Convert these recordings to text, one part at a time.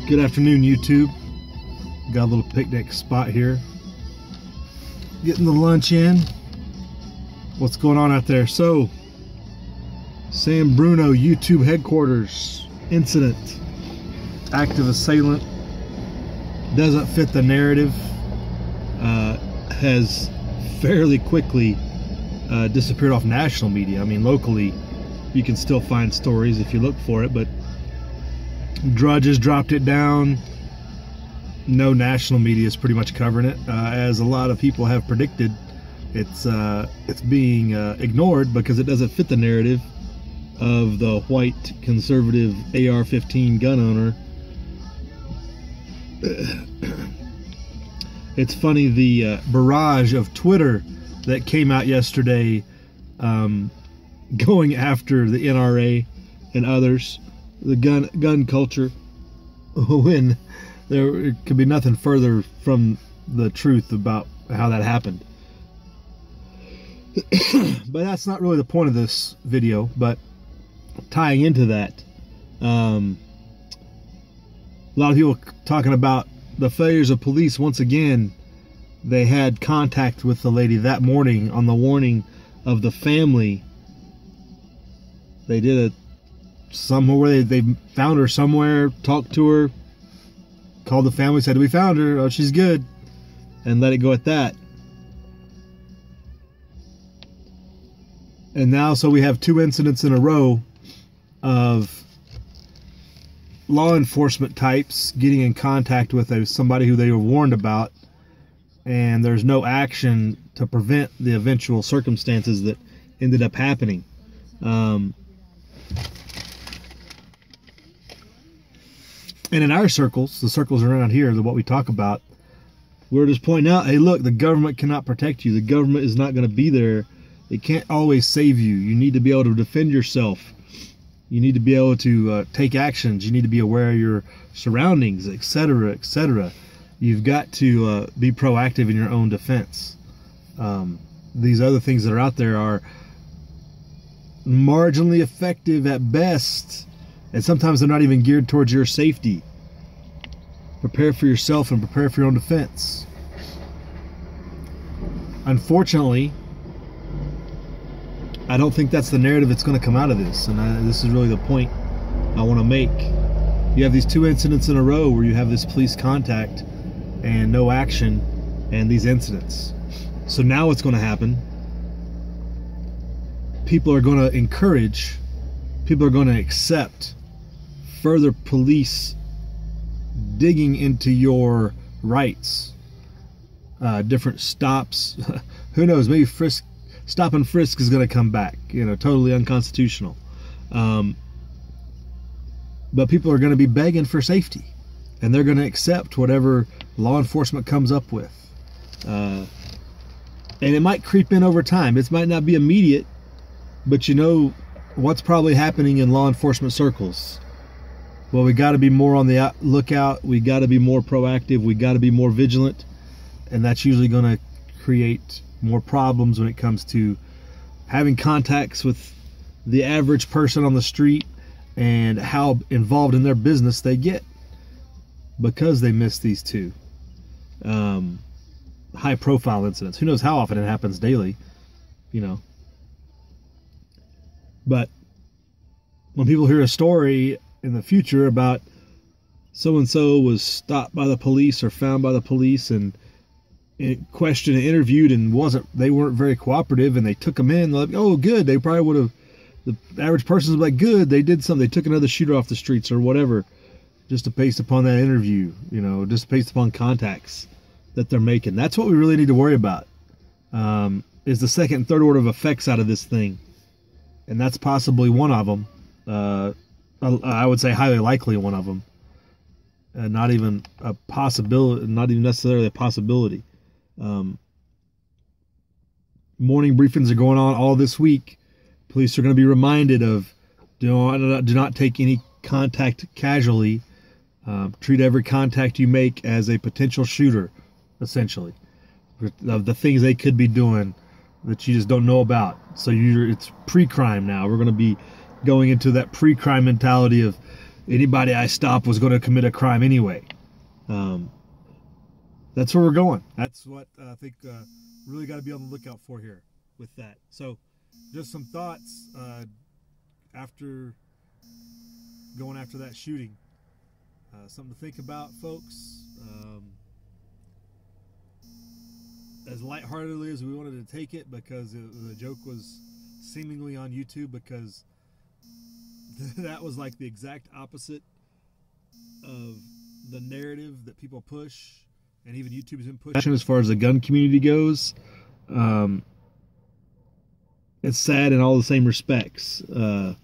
Good afternoon, YouTube. Got a little picnic spot here. Getting the lunch in. What's going on out there? So, San Bruno YouTube headquarters incident. Active assailant. Doesn't fit the narrative. Has fairly quickly disappeared off national media. I mean, locally, you can still find stories if you look for it, but Drudge has dropped it down. No national media is pretty much covering it. As a lot of people have predicted, it's being ignored because it doesn't fit the narrative of the white conservative AR-15 gun owner. It's funny, the barrage of Twitter that came out yesterday going after the NRA and others, the gun culture, when there could be nothing further from the truth about how that happened. But that's not really the point of this video. But tying into that, a lot of people talking about the failures of police. Once again, they had contact with the lady that morning on the warning of the family. They did somewhere where they found her somewhere, talked to her, called the family, said, "We found her, oh, she's good," and let it go at that. And now, so we have two incidents in a row of law enforcement types getting in contact with somebody who they were warned about, and there's no action to prevent the eventual circumstances that ended up happening. And in our circles, the circles around here, what we talk about, we're just pointing out, hey, look, the government cannot protect you. The government is not going to be there. It can't always save you. You need to be able to defend yourself. You need to be able to take actions. You need to be aware of your surroundings, etc., etc. You've got to be proactive in your own defense. These other things that are out there are marginally effective at best, and sometimes they're not even geared towards your safety. Prepare for yourself and prepare for your own defense. Unfortunately, I don't think that's the narrative that's going to come out of this, and this is really the point I want to make. You have these two incidents in a row where you have this police contact and no action, and these incidents. So now what's going to happen? People are going to encourage, people are going to accept further police digging into your rights. Different stops. Who knows? Maybe stop and frisk is going to come back. You know, totally unconstitutional. But people are going to be begging for safety, and they're going to accept whatever law enforcement comes up with. And it might creep in over time. It might not be immediate, but you know what's probably happening in law enforcement circles. Well, we got to be more on the lookout. We got to be more proactive. We got to be more vigilant. And that's usually going to create more problems when it comes to having contacts with the average person on the street and how involved in their business they get because they miss these two high profile incidents. Who knows how often it happens daily, you know. But when people hear a story in the future about so-and-so was stopped by the police or found by the police and questioned and interviewed and they weren't very cooperative, and they took them in, like, oh, good, they probably would have, the average person was like, good, they did something, they took another shooter off the streets or whatever, just based upon that interview, you know, just based upon contacts that they're making. That's what we really need to worry about, is the second and third order of effects out of this thing. And that's possibly one of them. I would say highly likely one of them. Not even a possibility, not even necessarily a possibility. Morning briefings are going on all this week. Police are going to be reminded of do not take any contact casually. Treat every contact you make as a potential shooter, essentially, of the things they could be doing that you just don't know about. So it's pre-crime now. We're going to be going into that pre-crime mentality of anybody I stopped was going to commit a crime anyway. That's where we're going. That's what I think really got to be on the lookout for here with that. So just some thoughts after going after that shooting. Something to think about, folks. As lightheartedly as we wanted to take it, because the joke was seemingly on YouTube, because that was like the exact opposite of the narrative that people push, and even YouTube's been pushing as far as the gun community goes. It's sad in all the same respects that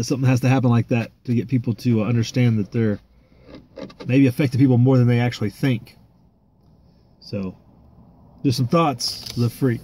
something has to happen like that to get people to understand that they're maybe affecting people more than they actually think. So, just some thoughts. Live free.